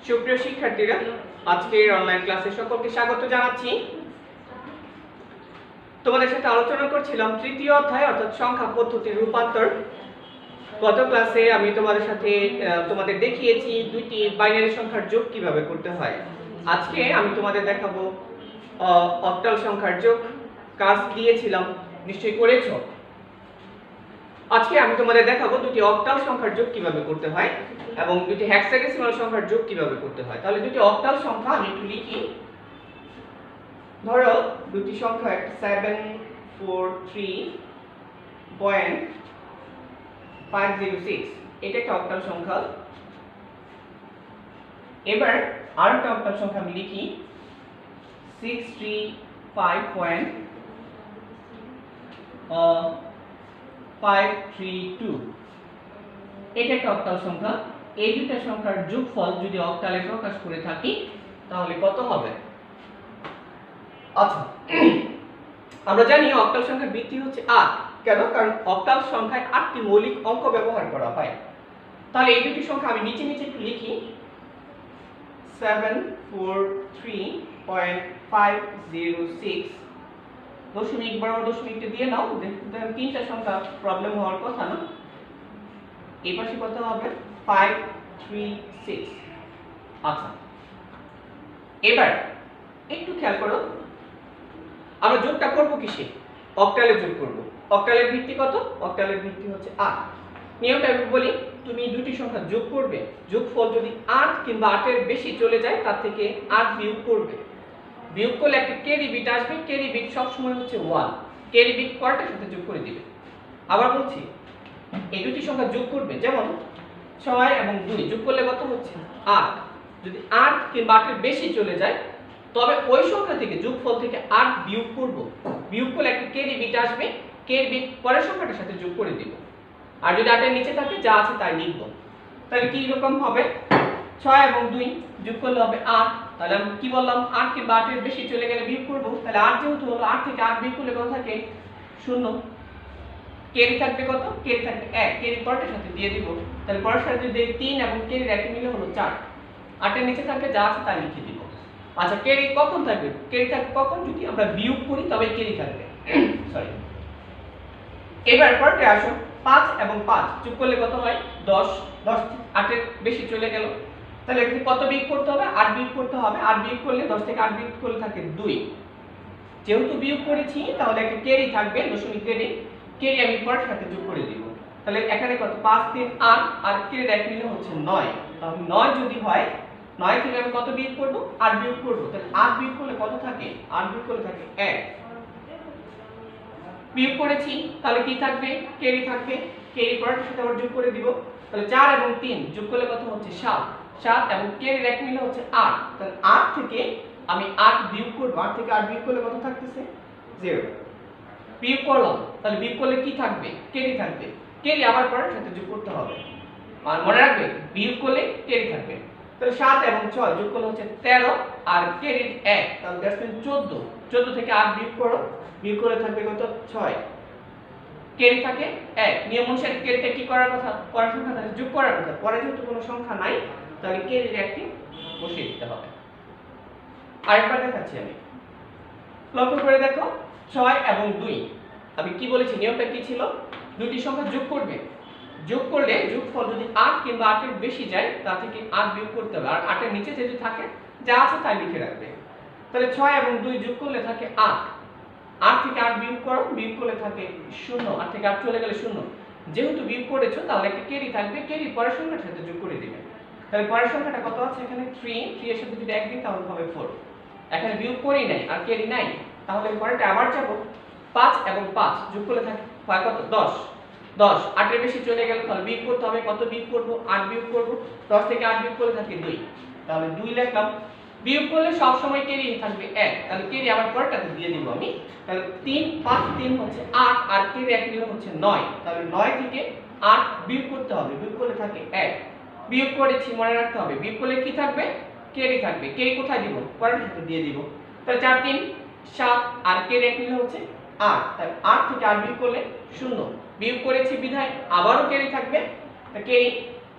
সুপ্রিয় শিক্ষার্থীরা, আজকের অনলাইন ক্লাসে সকলকে স্বাগত জানাচ্ছি। তোমাদের সাথে আলোচনা করছিলাম তৃতীয় অধ্যায় অর্থাৎ সংখ্যা পদ্ধতির রূপান্তর। গত ক্লাসে আমি তোমাদের দেখিয়েছি দুইটি বাইনারি সংখ্যার যোগ কিভাবে করতে হয়। আজকে আমি তোমাদের দেখাবো অক্টাল সংখ্যার যোগ। কাজ দিয়েছিলাম, নিশ্চয়ই করেছো। আজকে আমি তোমাদের দেখাবো দুটি অক্টাল সংখ্যার যোগ কিভাবে করতে হয় এবং দুটি হেক্সাডেসিমাল সংখ্যার যোগ কিভাবে করতে হয়। তাহলে দুটি অক্টাল সংখ্যা আমি একটু লিখি। ধরো দুটি সংখ্যা 743.506, এটা একটা অক্টাল সংখ্যা। এবার আরেকটা অক্টাল সংখ্যা আমি লিখি 635.532, এটা একটা অক্টাল সংখ্যা। এই দুটো সংখ্যার যোগফল যদি অক্টালে প্রকাশ করে থাকি তাহলে কত হবে? আচ্ছা, আমরা জানি অক্টাল সংখ্যার ভিত্তি হচ্ছে 8। কেন? কারণ অক্টাল সংখ্যায় 8টি মৌলিক অঙ্ক ব্যবহার করা হয়। তাহলে এই দুটি সংখ্যা আমি নিচে নিচে একটু লিখি। 743.506 দশমিক বরাবর দশমিকটা দিয়ে নাও। দেখুন তিনটা সংখ্যা প্রবলেম হওয়ার কথা না। এই পাশে কত হবে? 536। আচ্ছা, এবার একটু খেয়াল করো, আমরা যোগটা করব কিসে? অক্টালে যোগ করব। অক্টালের ভিত্তি কত? অক্টালের ভিত্তি হচ্ছে 8। নিয়মটা আমি বলি, তুমি দুটি সংখ্যা যোগ করবে, যোগফল যদি 8 কিংবা 8 এর বেশি চলে যায় তার থেকে 8 বিয়োগ করবে। বিয়োগ করলে একটা ক্যারি বিট আসবে। ক্যারি বিট সবসময় হচ্ছে 1। ক্যারি বিট কয়টার সাথে যোগ করে দিবে? আবার বলছি, এই দুটি সংখ্যা যোগ করবে, যেমন 6 এবং 2 যোগ করলে কত হচ্ছে? 8। যদি 8 কিংবা 8 এর বেশি চলে যায় তবে ওই সংখ্যা থেকে যোগফল থেকে 8 বিয়োগ করব। বিয়োগ করলে একটা ক্যারি বিট আসবে। ক্যারি বিট পরের সংখ্যাটার সাথে যোগ করে দিব। আর যদি 8 এর নিচে থাকে যা আছে তাই লিখব। তাহলে কি রকম হবে? 6 এবং 2 যোগ করলে হবে 8। তাহলে আমি কি বললাম? 8 কিংবা 8 এর বেশি চলে গেলে বিয়োগ করব। তাহলে 8 যেহেতু হলো, 8 থেকে 8 বিয়োগ করলে কত থাকে? 0। ক্যারি থাকবে কত? ক্যারি থাকবে 1। ক্যারি পরেরটার সাথে দিয়ে দিব। তাহলে পরের সাথে যদি 3 এবং ক্যারির একই মিলে হলো 4। 8 এর নিচে থাকবে যা আছে তাই লিখে দিব। আচ্ছা, ক্যারি কখন থাকবে? ক্যারি থাকবে কখন? যদি আমরা বিয়োগ করি তবে ক্যারি থাকবে। সরি। এবার পরেরটা আসো, 5 এবং 5 যোগ করলে কত হয়? 10। 10 8 এর বেশি চলে গেল। তাহলে এখানে কত বিয়োগ করতে হবে? 8 বিয়োগ করতে হবে। 8 বিয়োগ করলে 10 থেকে 8 বিয়োগ করলে থাকে 2। যেহেতু বিয়োগ করেছি তাহলে একটা ক্যারি থাকবে, দশমিক ক্যারি। ক্যারি আমি পরের সাথে যোগ করে দিব। তাহলে এখানে কত? 5 3 8 আর ক্যারির এক মিলে হচ্ছে 9। তাহলে 9 যদি হয়, 9 থেকে আমি কত বিয়োগ করব? 8 বিয়োগ করব। তাহলে 8 বিয়োগ করলে কত থাকে? 8 বিয়োগ করলে থাকে 1। বিয়োগ করেছি, তাহলে কি থাকবে? ক্যারি থাকবে। ক্যারি পরের সাথে আবার যোগ করে দিব। তাহলে 4 এবং 3 যোগ করলে কত হচ্ছে? 7। 7 এবং ক্যারির এক মিলে হচ্ছে 8। তাহলে 8 থেকে আমি 8 বিয়োগ করব। 8 থেকে 8 বিয়োগ করলে কত থাকতেছে? 0। বিয়োগ করলাম, তাহলে বিয়োগ করলে কি থাকবে? ক্যারি থাকবে। ক্যারি আবার পরের সাথে যোগ করতে হবে। আর মনে রাখবে, বিয়োগ করলে ক্যারি থাকবে। তাহলে 7 এবং 6 যোগ করলে হচ্ছে 13 আর ক্যারির 1, তাহলে দ্যাটস মিন 14। 14 থেকে 8 বিয়োগ করো। বিয়োগ করলে থাকবে কত? 6। ক্যারি থাকে 1। নিয়ম অনুসারে ক্যারিটা কি করার কথা? পরের সংখ্যার সাথে যোগ করার কথা। পরে যেহেতু কোনো সংখ্যা নাই তাহলে ক্যারির একটি বসিয়ে দিতে হবে। আরেকবার দেখাচ্ছি আমি, লক্ষ্য করে দেখো। 6 এবং 2, আমি কি বলেছি? নিয়মটা কি ছিল? দুটি সংখ্যা যোগ করবে। যোগ করলে যোগফল যদি 8 কিংবা 8 এর বেশি যায় তা থেকে 8 বিয়োগ করতে হবে। আর 8 এর নিচে যদি থাকে যা আছে তাই লিখে রাখবে। তাহলে 6 এবং 2 যোগ করলে থাকে 8। 8 থেকে 8 বিয়োগ করো। বিয়োগ করলে থাকে 0। 8 থেকে 8 চলে গেলে 0। যেহেতু বিয়োগ করেছো তাহলে একটা ক্যারি থাকবে। ক্যারি পরের সংখ্যার সাথে যোগ করে দিবে। তাহলে পরের সংখ্যাটা কত আছে? এখানে 3। 3 এর সাথে যদি 1 দিই তাহলে হবে 4। এখানে বিয়োগ করি নাই আর ক্যারি নাই, তাহলে পরেরটা আবার যাব। 5 এবং 5 যোগ করলে থাকে হয় কত? 10। 10 8 এর বেশি চলে গেল, তাহলে বিয়োগ করতে হবে। কত বিয়োগ করব? 8 বিয়োগ করব। 10 থেকে 8 বিয়োগ করলে থাকে 2। তাহলে 2 লিখলাম। বিয়োগ করলে সব সময় ক্যারি থাকবে 1। তাহলে ক্যারি আবার পরেরটাতে দিয়ে দিব আমি। তাহলে 3 5 3 হচ্ছে 8 আর ক্যারি এক মিলে হচ্ছে 9। তাহলে 9 থেকে 8 বিয়োগ করতে হবে। বিয়োগ করলে থাকে 1। বিয়োগ করেছি, মনে রাখতে হবে। বিয়োগ করলে কি থাকবে? ক্যারি থাকবে। ক্যারি কোথায় দিব? পরের সাথে দিয়ে দিব। তাহলে 4 3 7 আর ক্যারি এক মিলে হচ্ছে 8। তাহলে 8 থেকে 8 বিয়োগ করলে 0। বিয়োগ করেছি বিধায় আবারও ক্যারি থাকবে। তা ক্যারি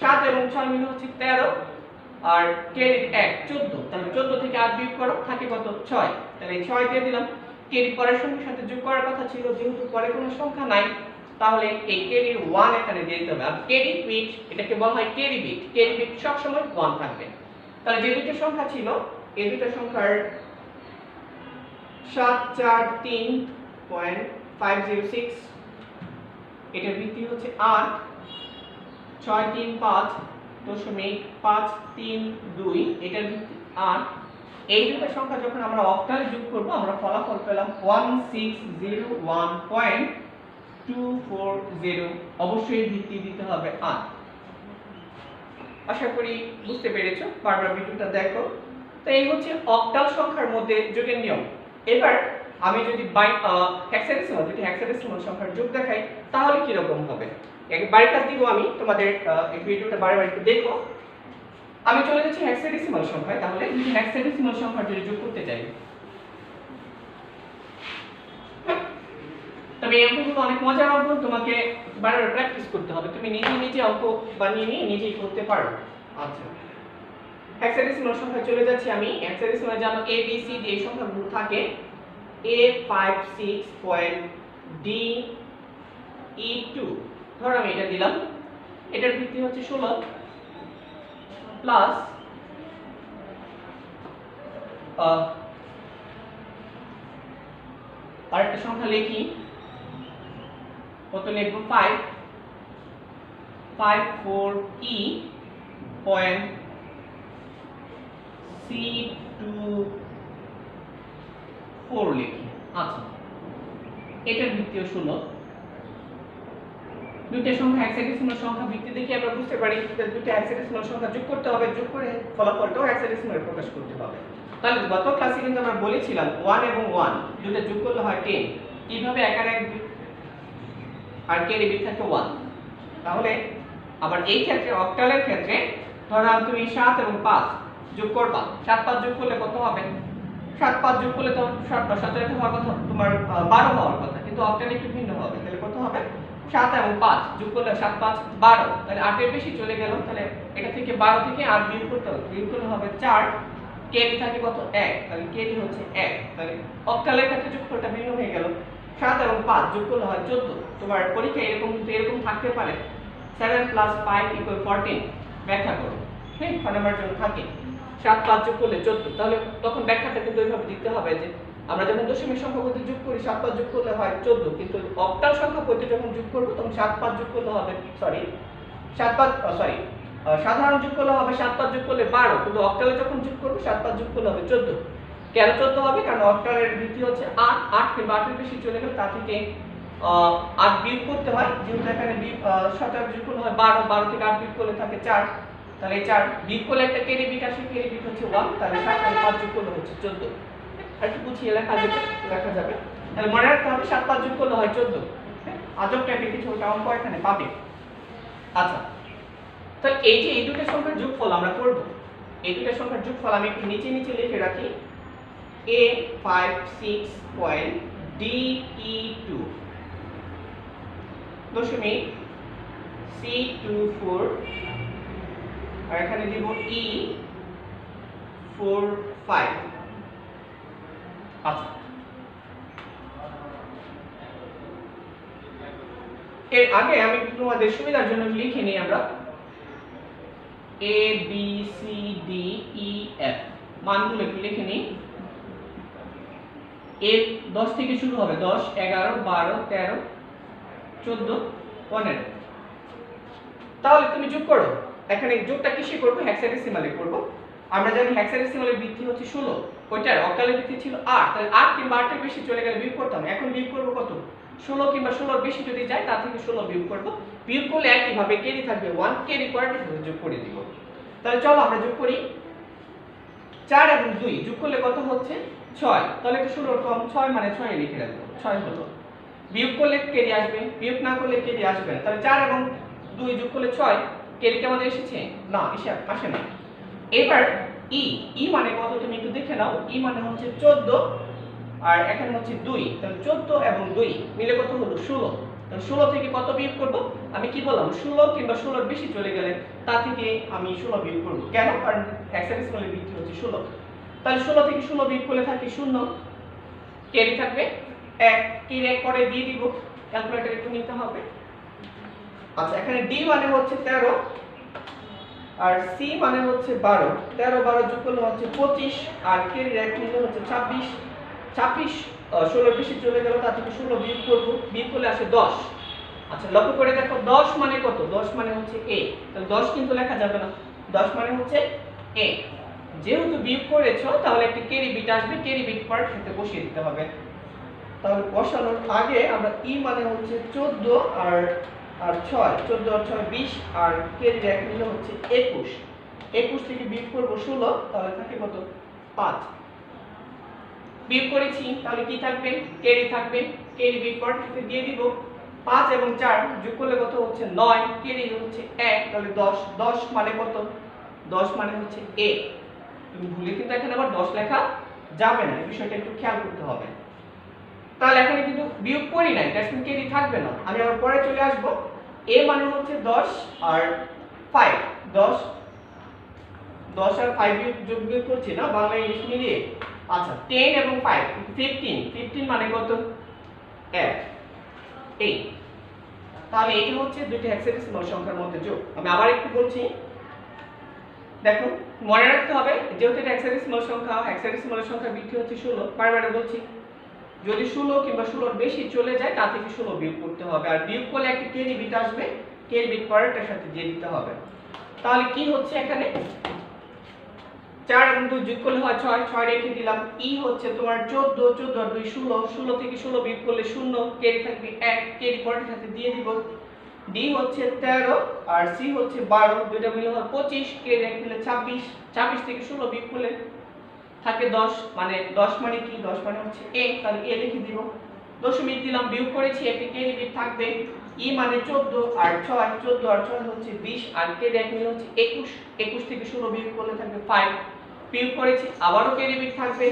7 এবং 6 মিলে হচ্ছে 13 আর ক্যারি 1 14, তাহলে 14 থেকে 8 বিয়োগ করো থাকে কত 6, তাহলে 6 দিয়ে দিলাম। ক্যারি পরের সংখ্যার সাথে যোগ করার কথা ছিল, যেহেতু পরে কোনো সংখ্যা নাই তাহলে এই ক্যারির 1 এখানে দিয়ে দিতে হবে। আর ক্যারি বিট এটাকে বলা হয় ক্যারি বিট, ক্যারি বিট সব সময় 1 থাকবে। তাহলে যে দুটো সংখ্যা ছিল এই দুটো সংখ্যার 743.506 এটার ভিত্তি হচ্ছে 8, 635.532 এটার ভিত্তি 8। এই দুটো সংখ্যা যখন আমরা অক্টালে যোগ করব আমরা ফলাফল পেলাম 1601.240। অবশ্যই ভিত্তি দিতে হবে 8। আশা করি বুঝতে পেরেছো, বারবার ভিডিওটা দেখো। তো এই হচ্ছে অক্টাল সংখ্যার মধ্যে যোগের নিয়ম। এবার আমি যদি হেক্সাডেসিমাল, যদি হেক্সাডেসিমাল সংখ্যার যোগ দেখাই তাহলে কি রকম হবে বাড়ির কাজ দিব আমি তোমাদের। এই ভিডিওটা বারবার একটু দেখো। আমি চলে যাচ্ছি হেক্সাডেসিমাল সংখ্যায়। তাহলে যদি হেক্সাডেসিমাল সংখ্যার যদি যোগ করতে চাই, তবে এই অঙ্কগুলো অনেক মজার অঙ্ক, তোমাকে বারবার প্র্যাকটিস করতে হবে। তুমি নিজে অঙ্ক বানিয়ে নিয়ে নিজেই করতে পারো। আচ্ছা, হেক্সাডেসিমাল সংখ্যায় চলে যাচ্ছি আমি। হেক্সাডেসিমাল জানো a b c d এই সংখ্যাগুলো থাকে A56.D E2। ধরো আমি এটা দিলাম, এটার ভিত্তি হচ্ছে 16 প্লাস আরেকটা সংখ্যা লিখি, কত লিখবো 54E পয়েন্ট C24 লিখি। আচ্ছা, এটার ভিত্তিও 16। দুইটা সংখ্যা হেক্সাডেসিমাল সংখ্যা ভিত্তি দেখে আমরা বুঝতে পারি যে দুইটা হেক্সাডেসিমাল সংখ্যা যোগ করতে হবে, যোগ করে ফলাফলটাও হেক্সাডেসিমালে প্রকাশ করতে হবে। তাহলে গত ক্লাসে কিন্তু আমরা বলেছিলাম 1 এবং 1 দুটো যোগ করলে হয় 10। কিভাবে একার এক আর ক্যারি বিট থাকে 1। তাহলে আবার এই ক্ষেত্রে অক্টালের ক্ষেত্রে ধরো তুমি 7 এবং 5 যোগ করবা, 7 5 যোগ করলে কত হবে? 7 5 যোগ করলে তো 17 হওয়ার কথা, তোমার 12 হওয়ার কথা, কিন্তু অক্টালে একটু ভিন্ন হবে। তাহলে কত হবে? 7 এবং 5 যোগ করলে 7 5 12, তাহলে 8 এর বেশি চলে গেল। তাহলে এটা থেকে 12 থেকে 8 বিয়োগ করতে হবে, বিয়োগ করলে হবে 4, ক্যারি থাকে কত 1, তাহলে ক্যারি হচ্ছে 1। তাহলে অক্টালের ক্ষেত্রে যোগফলটা ভিন্ন হয়ে গেল। 7 এবং 5 যোগ করলে হয় 14। তোমার পরীক্ষায় এরকম থাকতে পারে 7 + 5 = 14, ব্যাখ্যা করো। হ্যাঁ, ফর্মের জন্য থাকে 7 5 যোগ করলে 14। তাহলে তখন ব্যাখ্যাটা কিন্তু এইভাবে দিতে হবে যে আমরা যখন দশমিক সংখ্যা পদ্ধতি যোগ করি 7 5 যোগ করলে হয় 14, কিন্তু অক্টাল সংখ্যা পদ্ধতি যখন যোগ করব তখন 7 5 যোগ করলে হবে সাধারণ যোগ করলে হবে 7 5 যোগ করলে 12, কিন্তু অক্টালে যখন যোগ করব 7 5 যোগ করলে হবে 14। কেন 14 হবে? কারণ অক্টালের ভিত্তি হচ্ছে 8, 8 কিংবা 8 এর বেশি চলে গেলে তা থেকে 8 বিয়োগ করতে হয়। যেহেতু এখানে 17 যোগ করলে হয় 12, 12 থেকে 8 বিয়োগ করলে থাকে 4, তাহলে 4 বিয়োগ করলে একটা ক্যারি বিট আসে, ক্যারি বিট হচ্ছে 1, তাহলে 7 আর 5 যোগ করলে হচ্ছে 14। আর একটু বুঝিয়ে লেখা যাবে। তাহলে মনে রাখতে হবে 7 5 যোগ করলে হয় 14। আজব টাইপের কিছু অঙ্ক এখানে পাবে। আচ্ছা, তাহলে এই যে এই দুটো সংখ্যার যোগফল আমরা করব, এই দুটো সংখ্যার যোগফল আমি একটু নিচে লিখে রাখি। A56.DE2 দশমিক C24 আর এখানে দিব E45। আচ্ছা, এর আগে আমি তোমাদের সুবিধার জন্য লিখে নিই আমরা A B C D E F মানগুলো একটু লিখে নিই। এর 10 থেকে শুরু হবে, 10 11 12 13 14 15। তাহলে তুমি যোগ করো। এখানে যোগটা কিসে করব? হেক্সাডেসিমালে করব। আমরা জানি হেক্সাডেসিমালের ভিত্তি হচ্ছে 16, ওইটার অক্টালের ভিত্তি ছিল 8, তাহলে 8 কিংবা 8 এর বেশি চলে গেলে বিয়োগ করতাম। এখন বিয়োগ করব কত? 16 কিংবা 16 এর বেশি যদি যায় তার থেকে 16 বিয়োগ করব। বিয়োগ করলে একই ভাবে ক্যারি থাকবে 1, ক্যারি পরের সাথে যোগ করে দিব। তাহলে চলো আমরা যোগ করি। 4 এবং 2 যোগ করলে কত হচ্ছে? 6। তাহলে এটা 16 কম 6 মানে 6 এ লিখে রাখবো, 6 হলো। বিয়োগ করলে ক্যারি আসবে, বিয়োগ না করলে ক্যারি আসবে না। তাহলে 4 এবং 2 যোগ করলে 6, ক্যারি কি আমাদের এসেছে? না, আসে না। এবার ই মানে কত তুমি একটু দেখে নাও। ই মানে হচ্ছে 14 আর এখানে হচ্ছে 2, তাহলে 14 এবং 2 মিলে কত হলো? 16। তো 16 থেকে কত বিয়োগ করব? আমি কি বললাম 16 কিংবা 16 এর বেশি চলে গেলে তা থেকে আমি 16 বিয়োগ করব। কেন? কারণ হেক্সাডেসিমালের ভিত্তি হচ্ছে 16। তাহলে 16 থেকে 16 বিয়োগ করলে থাকে 0, ক্যারি থাকবে 1, কি 1 পরে দিয়ে দিব, ক্যালকুলেটর একটু নিতে হবে। আচ্ছা, এখানে d মানে হচ্ছে 13 আর c মানে হচ্ছে 12, 13 12 যোগ করলে হচ্ছে 25 আর ক্যারি 1 নিলে হচ্ছে 26, 26 16 এর বেশি চলে গেল, তা থেকে 16 বিয়োগ করব, বিয়োগ করলে আসে 10। আচ্ছা, লক্ষ্য করে দেখো 10 মানে কত? 10 মানে হচ্ছে a, তাহলে 10 কিন্তু লেখা যাবে না, 10 মানে হচ্ছে a। যেহেতু বিয়োগ করেছো তাহলে একটা ক্যারি বিট আসবে, ক্যারি বিট পার্ট সাথে বসিয়ে দিতে হবে। তাহলে বসানোর আগে আমরা e মানে হচ্ছে 14 আর 6, 14 আর 6 20 আর ক্যারি 1 নিলে হচ্ছে 21, 21 থেকে বিয়োগ করব 16, তাহলে থাকে কত? 5। বিয়োগ করেছি, তাহলে কি থাকবে? ক্যারি থাকবে, ক্যারি বিট পার্ট সাথে দিয়ে দিব। 5 এবং 4 যোগ করলে কত হচ্ছে? 9, ক্যারি হচ্ছে 1, তাহলে 10, 10 মানে কত? 10 মানে হচ্ছে a। তুমি ভুলে কিন্তু এখানে আবার 10 লেখা যাবে না, এই বিষয়টা একটু খেয়াল করতে হবে। তাহলে এখানে কিন্তু বিয়োগ করি নাই, দ্যাটস মিন ক্যারি থাকবে না। আমি আবার পরে চলে আসব, a মানে হচ্ছে 10 আর 5, 10 আর 5 যোগ করছি না, বাংলা ইংলিশ মিলিয়ে। আচ্ছা, 10 এবং 5 15, 15 মানে কত? 1, এই। তাহলে এটা হচ্ছে দুইটি হেক্সাডেসিমাল সংখ্যার মধ্যে যোগ। আমি আবার একটু বলছি, দেখো মনে রাখতে হবে যেহেতু এটা হেক্সাডেসিমাল সংখ্যা, হেক্সাডেসিমালের সংখ্যার ভিত্তি হচ্ছে 16, বারবার বলছি যদি 16 কিংবা 16 এর বেশি চলে যায় তা থেকে 16 বিয়োগ করতে হবে, আর বিয়োগ করলে একটা ক্যারি বিট আসবে, ক্যারি বিট পার্টটার সাথে দিয়ে দিতে হবে। তাহলে কি হচ্ছে এখানে 4 এবং 2 যোগ করলে হয় 6, 6 রেখে দিলাম। ই হচ্ছে তোমার 14, 14 আর 2 16, 16 থেকে 16 বিয়োগ করলে 0, ক্যারি থাকবে 1, ক্যারি পার্টের সাথে দিয়ে দিব। ডি হচ্ছে 13 আর সি হচ্ছে 12, দুইটা মিলে হয় 25, ক্যারি 1 মিলে 26, 26 থেকে 16 বিয়োগ করলে থাকে 10, মানে 10 মানে কি? 10 মানে হচ্ছে a, তাহলে a লিখে দিব। দশমিক দিলাম, বিয়োগ করেছি, একটা ক্যারি বিট থাকবে। ই মানে 14 আর 6, 14 আর 6 হচ্ছে 20 আর ক্যারি 1 মিলে হচ্ছে 21, 21 থেকে 16 বিয়োগ করলে থাকবে 5, বিয়োগ করেছি, আবারও ক্যারি বিট থাকবে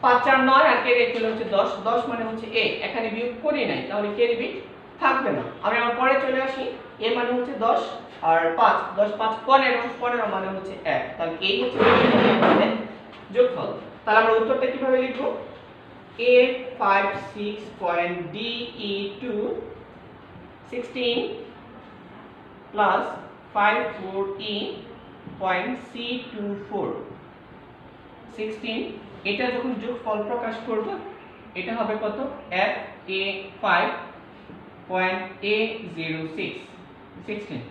5 4 9 আর ক্যারি 1 মিলে হচ্ছে 10, 10 মানে হচ্ছে a। এখানে বিয়োগ করি নাই, তাহলে ক্যারি বিট থাকবে না। আমি আবার পরে চলে আসি, a মানে হচ্ছে 10 আর 5, 10 5 15, 15 মানে হচ্ছে 1, তাহলে এই হচ্ছে যোগফল। তাহলে আমরা উত্তরটা কিভাবে লিখব? A56.DE2 16 plus 54E.C24 16, এটা যখন যোগফল প্রকাশ করব এটা হবে কত? FA5.A06 16।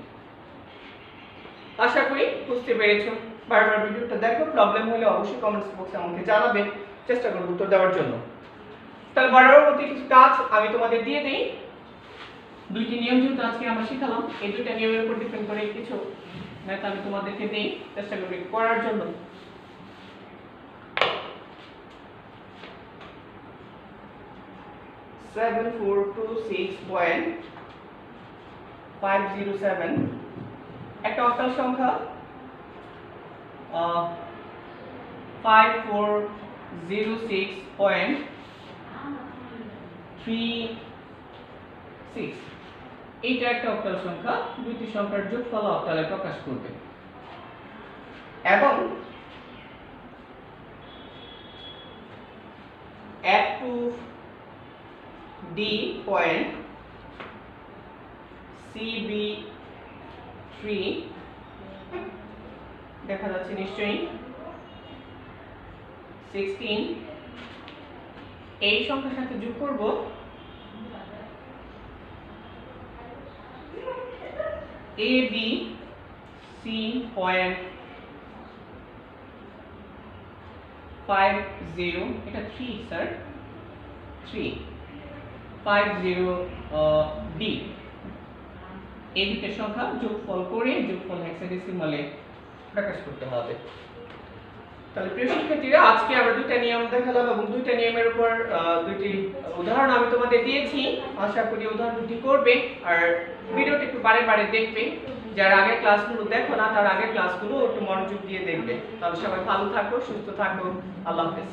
আশা করি বুঝতে পেরেছো। বারবার ভিডিওটা দেখো, প্রবলেম হলে অবশ্যই কমেন্টস বক্সে আমাকে জানাবে, চেষ্টা করব উত্তর দেওয়ার জন্য। তাহলে বারবার মতো কিছু কাজ আমি তোমাদের দিয়ে দেই। দুইটি নিয়ম যেহেতু আজকে আমরা শিখালাম, এই দুইটা নিয়মের উপর ডিপেন্ড করে কিছু ম্যাথ আমি তোমাদেরকে দেই, চেষ্টা করব করার জন্য। (7426.507) একটা অক্টাল সংখ্যা 5406.36, এইটা একটা অক্টাল সংখ্যা, দুইটি সংখ্যার যোগফল অক্টালে প্রকাশ করবে। এবং F2D পয়েন্ট CB3 দেখা যাচ্ছে নিশ্চয়ই 16, এই সংখ্যার সাথে যোগ করব ABC পয়েন্ট 50, এটা 3 স্যার, 350D, এই দুটো সংখ্যা যোগফল করে যোগফল হেক্সাডেসিমালে প্রকাশ করতে হবে। তাহলে প্রিয় শিক্ষার্থীরা, আজকে আমরা দুইটা নিয়ম দেখালাম এবং দুইটা নিয়মের উপর দুইটি উদাহরণ আমি তোমাদের দিয়েছি। আশা করি উদাহরণ দুটি করবে আর ভিডিওটি একটু বারে বারে দেখবে। যারা আগের ক্লাসগুলো দেখো না তারা আগের ক্লাসগুলো একটু মনোযোগ দিয়ে দেখবে। তাহলে সবাই ভালো থাকো, সুস্থ থাকো, আল্লাহ হাফেজ।